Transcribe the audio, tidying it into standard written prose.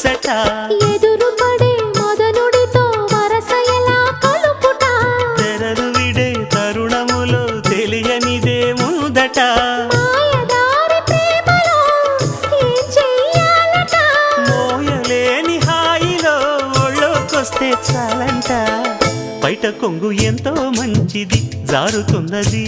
అలసట ఎదురు పడే మదనుడితో వరస ఎలా కలుపుట తెరలు విడే తరుణములో తెలియనిదే ముందట మాయదారి ప్రేమలో ఏం చెయ్యాలట మోయలేని హాయిలో ఒళ్ళోకొస్తే చాలంట బయట కొంగు ఎంతో మంచిది జారుతున్నది